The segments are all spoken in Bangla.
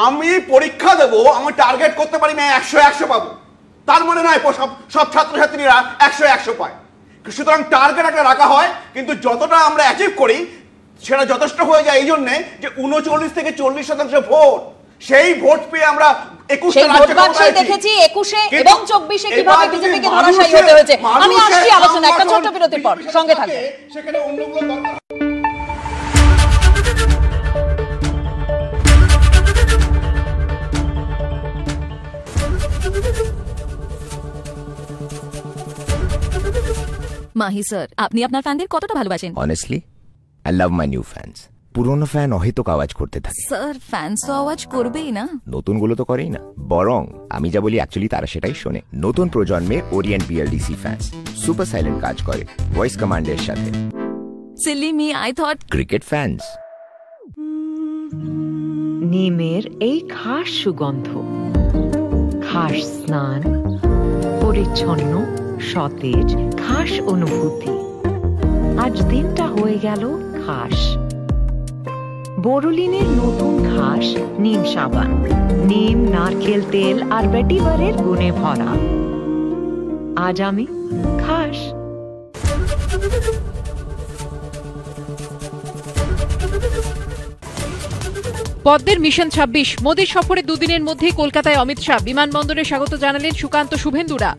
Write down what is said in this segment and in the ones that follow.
আমি পরীক্ষা দেবো, আমি টার্গেট করতে পারি না 100 পাবো, তার মানে নয় সব ছাত্রছাত্রীরা 100 পায়। সুতরাং টার্গেট একটা রাখা হয়, কিন্তু যতটা আমরা অ্যাচিভ করি সেটা যথেষ্ট হয়ে যায় এই জন্যে যে 39 থেকে 40% ভোট, সেই ভোট পেয়ে আমরা 21টা রাজ্যে দেখেছি। 21 এবং 24 কিভাবে বিজেপিকে ধরাশায়ী হতে হয়েছে। আমি আসছি আলোচনা একটা ছোট্ট বিরতির পর, সঙ্গে থাকবেন। সেখানে অন্যগুলো দরকার। মাহি স্যার, আপনি আপনার ফ্যানদের কতটা ভালোবাসেন? Honestly, I love my new fans. পুরনো ফ্যান অহেতুক আওয়াজ করতে থাকে। স্যার, ফ্যান্স তো আওয়াজ করবেই না। নতুনগুলো তো করেই না, বরং আমি যা বলি অ্যাকচুয়ালি তারা সেটাই শোনে। নতুন প্রজন্মের Orient BLDC fans super silent কাজ করে ভয়েস কমান্ডের সাথে। Silly me, I thought cricket fans. নিমের এই খাস সুগন্ধ, খাস স্নান, পরিচ্ছন্ন সতেজ খাস অনুভূতি। আজ দিনটা হয়ে গেল খাস। বোরোলিনের নতুন খাস নিম সাবান, নিম, নারকেল তেল আর ভেটিভারের গুণে ভরা। আজ আমি খাস। পদ্মের মিশন 26 মোদীর সফরে দুদিনের মধ্যেই কলকাতায় অমিত শাহ। বিমানবন্দরে স্বাগত জানালেন সুকান্ত শুভেন্দুরা।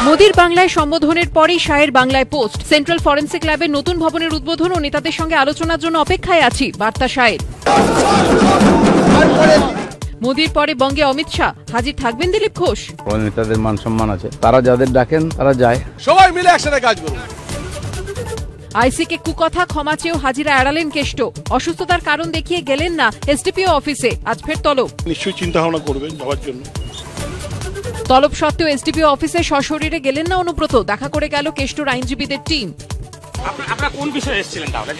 মোদীর বাংলায় সম্বোধনের পরেই শাহের বাংলায় পোস্ট। সেন্ট্রাল ফরেন্সিক ল্যাবের নতুন ভবনের উদ্বোধন ও নেতাদের সঙ্গে আলোচনার জন্য অপেক্ষায় আছি, বার্তা শাহের। মোদীর পরে বঙ্গে অমিত শাহ, হাজির থাকবেন দিলীপ ঘোষ। নেতাদের মান সম্মান আছে, তারা যাদের ডাকেন তারা যায়, সবাই মিলে একসাথে কাজ করুন। আইসিকে কুকথা ক্ষমা চেয়েও হাজিরা এড়ালেন কেষ্ট। অসুস্থতার কারণ দেখিয়ে গেলেন না এসডিপিও অফিসে, আজ ফের তলব। নিশ্চয়ই চিন্তা ভাবনা করবেন যাওয়ার জন্য। তলব সত্ত্বেও এসডিপিও অফিসে সশরীরে গেলেন না অনুব্রত। দেখা করে গেল কেষ্টর আইনজীবীদের টিম। আপনারা কোন বিষয়ে এসেছিলেন তাহলে?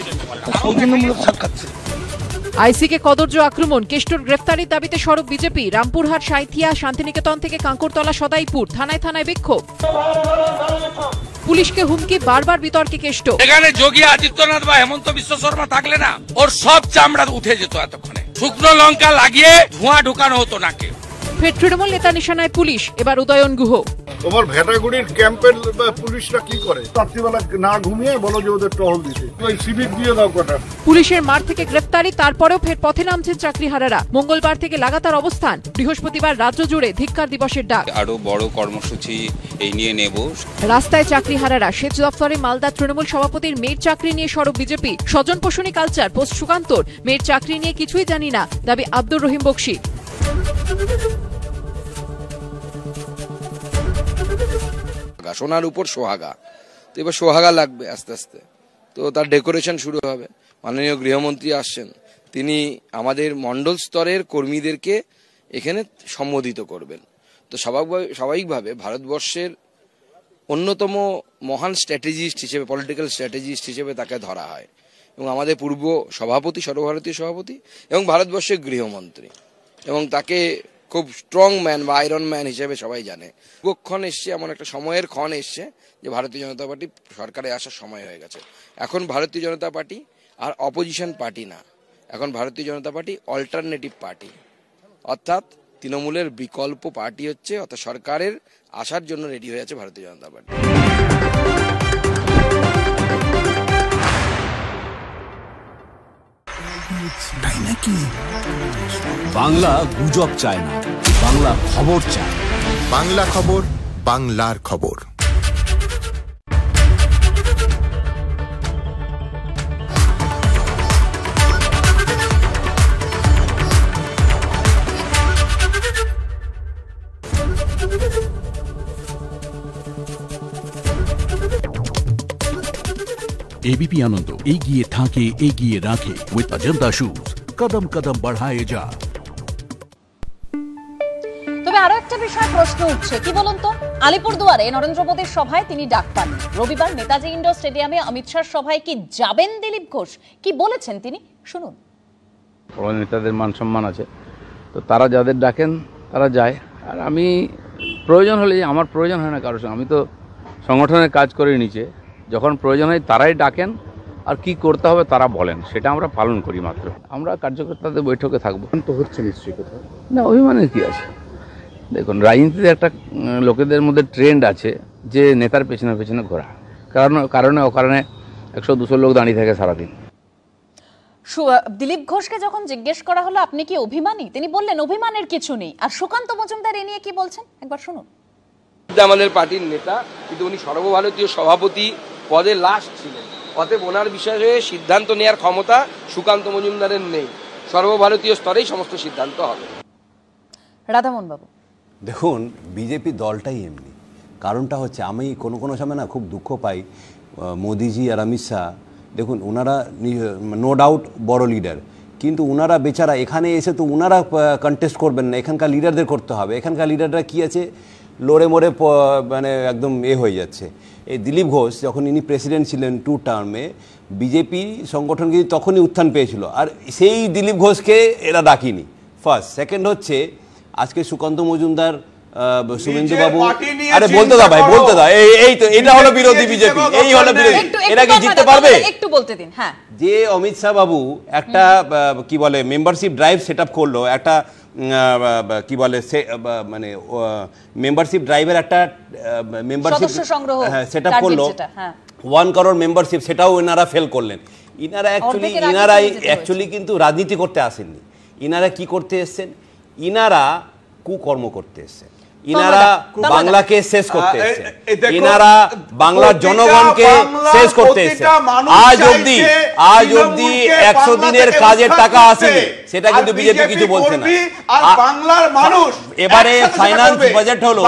আইসিকে কদর্য আক্রমণ, কেষ্টর গ্রেফতারির দাবিতে সরব বিজেপি। রামপুরহাট, সাঁইথিয়া, শান্তিনিকেতন থেকে কাঁকরতলা, সদাইপুর থানায় থানায় বিক্ষোভ। পুলিশকে হুমকি, বারবার বিতর্কে কেষ্ট। এখানে যোগী আদিত্যনাথ বা হেমন্ত বিশ্ব শর্মা থাকলে না, ওর সব চামড়া উঠে যেত। এতক্ষণে শুকনো লঙ্কা লাগিয়ে ধোঁয়া ঢুকানো হতো নাকে। ফের তৃণমূল নেতা নিশানায় পুলিশ, এবার উদয়ন গুহ। তোমার ভেটাগুড়ির ক্যাম্পের পুলিশরা কি করে? রাত্রিবেলা না ঘুমিয়ে বলো যে ওদের টহল দিতে, ওই সিভিক দিয়ে দাও কটা। পুলিশের মার থেকে গ্রেফতারি, তারপরেও ফের পথে নামছেন চাকরিহারারা। মঙ্গলবার থেকে লাগাতার অবস্থান, বৃহস্পতিবার রাজ্য জুড়ে ধিক্কার দিবসের ডাক। আরো বড় কর্মসূচি এই নিয়ে নেব। রাস্তায় চাকরিহারারা। সেচ দপ্তরে মালদা তৃণমূল সভাপতির মেয়ের চাকরি নিয়ে সরব বিজেপি। স্বজন পোষণী কালচার, পোস্ট সুকান্তর। মেয়ের চাকরি নিয়ে কিছুই জানি না, দাবি আব্দুর রহিম বক্সি। সোনার উপর সোহাগা, তো এবার সোহাগা লাগবে আস্তে আস্তে, তো তার ডেকোরেশন শুরু হবে। মাননীয় গৃহমন্ত্রী আসছেন, তিনি আমাদের মণ্ডল স্তরের কর্মীদেরকে এখানে সম্বোধিত করবেন। তো স্বাভাবিকভাবে ভারতবর্ষের অন্যতম মহান স্ট্র্যাটেজিস্ট হিসেবে, পলিটিক্যাল স্ট্র্যাটেজিস্ট হিসেবে তাকে ধরা হয়, এবং আমাদের পূর্ব সভাপতি, সর্বভারতীয় সভাপতি এবং ভারতবর্ষের গৃহমন্ত্রী, এবং তাকে খুব স্ট্রং ম্যান বা আয়রন ম্যান হিসেবে সবাই জানে। ক্ষণ এসছে, এমন একটা সময়ের ক্ষণ এসছে যে ভারতীয় জনতা পার্টি সরকারে আসার সময় হয়ে গেছে। এখন ভারতীয় জনতা পার্টি আর অপোজিশন পার্টি না, এখন ভারতীয় জনতা পার্টি অল্টারনেটিভ পার্টি, অর্থাৎ তৃণমূলের বিকল্প পার্টি হচ্ছে, অর্থাৎ সরকারের আসার জন্য রেডি হয়ে আছে ভারতীয় জনতা পার্টি। তাই নাকি? বাংলা গুজব চায় না, বাংলা খবর চায়। বাংলা খবর, বাংলার খবর। एबीपी आनंद एगिए थाके एगिए राखे विद अजंता शूज, कदम कदम बढ़ाए जा। তবে আরো একটা বিষয় প্রশ্ন উঠছে, কি বলুন তো? আলিপুরদুয়ারে নরেন্দ্র মোদীর সভায় তিনি ডাক পান। রবিবার নেতাজি ইন্ডোর স্টেডিয়ামে অমিত শাহর সভায় কি যাবেন দিলীপ ঘোষ? কি বলেছেন তিনি, শুনুন। বড় নেতাদের মান সম্মান আছে, তো তারা যাদের ডাকেন তারা যায়। আর আমি প্রয়োজন হলে, আমার প্রয়োজন হয় না কারোর সঙ্গে, আমি তো সংগঠনের কাজ করে নিচে, যখন প্রয়োজন হয় তারাই ডাকেন আর কি করতে হবে তারা বলেন, সেটা আমরা পালন করি মাত্র। আমরা কার্যকর্তাদের বৈঠকে থাকবো। তো হচ্ছে নিশ্চয়ই কোথাও না, অভিমানের কি আছে? দেখুন, রাজনীতিতে একটা লোকেদের মধ্যে ট্রেন্ড আছে যে নেতার পেছনে পেছনে ঘোরা, কারণে অকারণে 100-200 লোক দাঁড়িয়ে থাকে সারাদিন। দিলীপ ঘোষকে যখন জিজ্ঞেস করা হলো আপনি কি অভিমানী, তিনি বললেন অভিমানের কিছু নেই। আর সুকান্ত মজুমদার এ নিয়ে কি বলছেন একবার শুনুন। আমাদের পার্টির নেতা, কিন্তু উনি সর্বভারতীয় সভাপতি পদে লাস্ট ছিলেন, অতএব ওনার বিষয়ে সিদ্ধান্ত নেওয়ার ক্ষমতা সুকান্ত মজুমদারের নেই। সর্বভারতীয় স্তরেই সমস্ত সিদ্ধান্ত হবে। রাধামোহন বাবু, দেখুন, বিজেপি দলটাই এমনি। কারণটা হচ্ছে, আমি কোনো সময় না খুব দুঃখ পাই মোদিজি আর অমিত শাহ। দেখুন, ওনারা নো ডাউট বড় লিডার, কিন্তু ওনারা বেচারা এখানে এসে তো ওনারা কন্টেস্ট করবেন না, এখানকার লিডারদের করতে হবে। এখানকার লিডাররা কী আছে, লড়ে মরে মানে একদম হয়ে যাচ্ছে। এই দিলীপ ঘোষ যখন ইনি প্রেসিডেন্ট ছিলেন 2 টার্মে, বিজেপি সংগঠন কিন্তু তখনই উত্থান পেয়েছিল, আর সেই দিলীপ ঘোষকে এরা ডাকিনি। ফার্স্ট। সেকেন্ড হচ্ছে, আজকে সুকান্ত মজুমদার, শুভেন্দু বাবু, আরে বলতে দাও ভাই, বলতে দাও। এই তো এটা হলো বিরোধী বিজেপি, এই হলো বিরোধী। এরা কি জিততে পারবে? একটু বলতে দিন। হ্যাঁ, যে অমিত শাহ বাবু একটা কি বলে মেম্বারশিপ ড্রাইভ সেট আপ করলো, একটা কি বলে মানে মেম্বারশিপ ড্রাইভের একটা মেম্বারশিপ সেট আপ করলো, 1 করোড় মেম্বারশিপ, সেটাও এনারা ফেল করলেন। ইনারাই কিন্তু রাজনীতি করতে আসেননি। ইনারা কি করতে এসছেন? ইনারা কুকর্ম করতে এসছেন। ইনারা বাংলাকে শেষ করতে এসছেন। ইনারা বাংলার জনগণকে শেষ করতে এসছেন। আজ অবধি 100 দিনের কাজের টাকা আসেনি, সেটা কিন্তু বিজেপি কিছু বলছে না। আর বাংলার মানুষ এবারে ফাইনান্স বাজেট হলো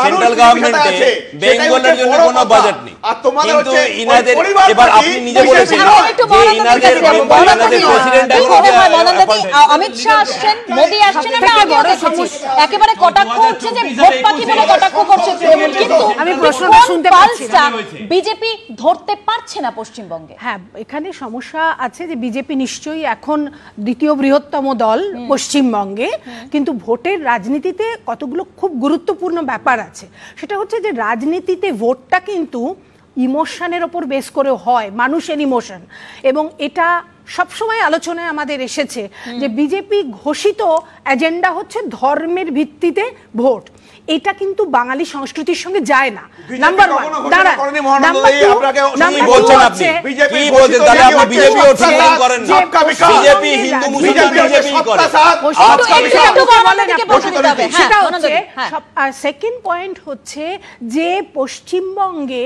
সেন্ট্রাল গভর্নমেন্টে, বেঙ্গলের জন্য কোনো বাজেট নেই। কিন্তু ইনাদের এবার আপনি নিজে বলেছেন যে ইনাদের প্রেসিডেন্ট অমিত শাহ আসছেন, মোদি আসছেন, একেবারে কটাক্ষ হচ্ছে যে ভোট পাখি বলে কটাক্ষ করছে তৃণমূল, কিন্তু আমি প্রশ্নটা শুনতে পাচ্ছি না, বিজেপি ধরতে পারছে না পশ্চিমবঙ্গে। হ্যাঁ, এখানে সমস্যা আছে যে বিজেপি নিশ্চয়ই এখন দ্বিতীয় বৃহত্তম দল পশ্চিমবঙ্গে, কিন্তু ভোটের রাজনীতিতে কতগুলো খুব গুরুত্বপূর্ণ ব্যাপার আছে। সেটা হচ্ছে যে রাজনীতিতে ভোটটা কিন্তু ইমোশনের ওপর বেস করে হয়, মানুষের ইমোশন, এবং এটা সবসময় আলোচনায় আমাদের এসেছে যে বিজেপি ঘোষিত এজেন্ডা হচ্ছে ধর্মের ভিত্তিতে ভোট। এটা কিন্তু বাঙালি সংস্কৃতির সঙ্গে যায় না। নাম্বার 1, সেকেন্ড পয়েন্ট হচ্ছে যে পশ্চিমবঙ্গে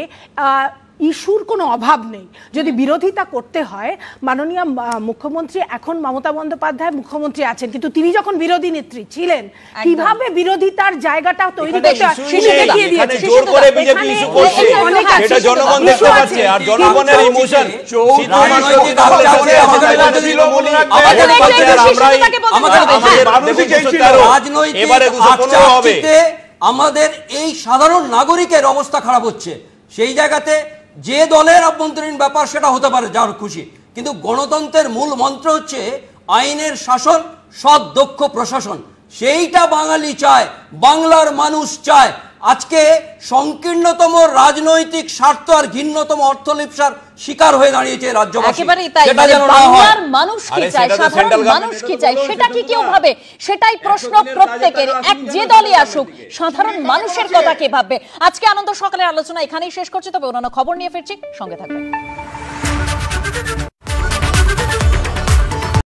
ইস্যুর কোনো অভাব নেই। যদি বিরোধিতা করতে হয়, মাননীয় মুখ্যমন্ত্রী, এখন মমতা বন্দ্যোপাধ্যায় মুখ্যমন্ত্রী আছেন, কিন্তু তিনি যখন বিরোধী নেত্রী ছিলেন কিভাবে বিরোধিতার জায়গাটা তৈরি করতে হয় সেটা দেখিয়ে দিয়েছে। জোর করে বিজেপি ইস্যু করছে, সেটা জনগণ দেখতে পাচ্ছে, আর জনগণের ইমোশন আমাদের এই সাধারণ নাগরিকের অবস্থা খারাপ হচ্ছে। সেই জায়গাতে যে দলের আভ্যন্তরীণ ব্যাপার সেটা হতে পারে যার খুশি, কিন্তু গণতন্ত্রের মূল মন্ত্র হচ্ছে আইনের শাসন, সৎ দক্ষ প্রশাসন। সেইটা বাঙালি চায়, বাংলার মানুষ চায়। আজকে সংকীর্ণতম রাজনৈতিক স্বার্থ আর ঘৃণ্যতম অর্থলিপ্সার শিকার হয়ে দাঁড়িয়েছে রাজ্যবাসী। সেটা যেন না হয়। মানুষ কি চায়, সাধারণ মানুষ কি চায়, সেটা কি কেউ ভাবে? সেটাই প্রশ্ন প্রত্যেকের, এক যে দলই আসুক, সাধারণ মানুষের কথা কে ভাববে? আজকে আনন্দ সকালের আলোচনা এখানেই শেষ করছি, তবে অন্যান্য খবর নিয়ে ফিরছি, সঙ্গে থাকবেন।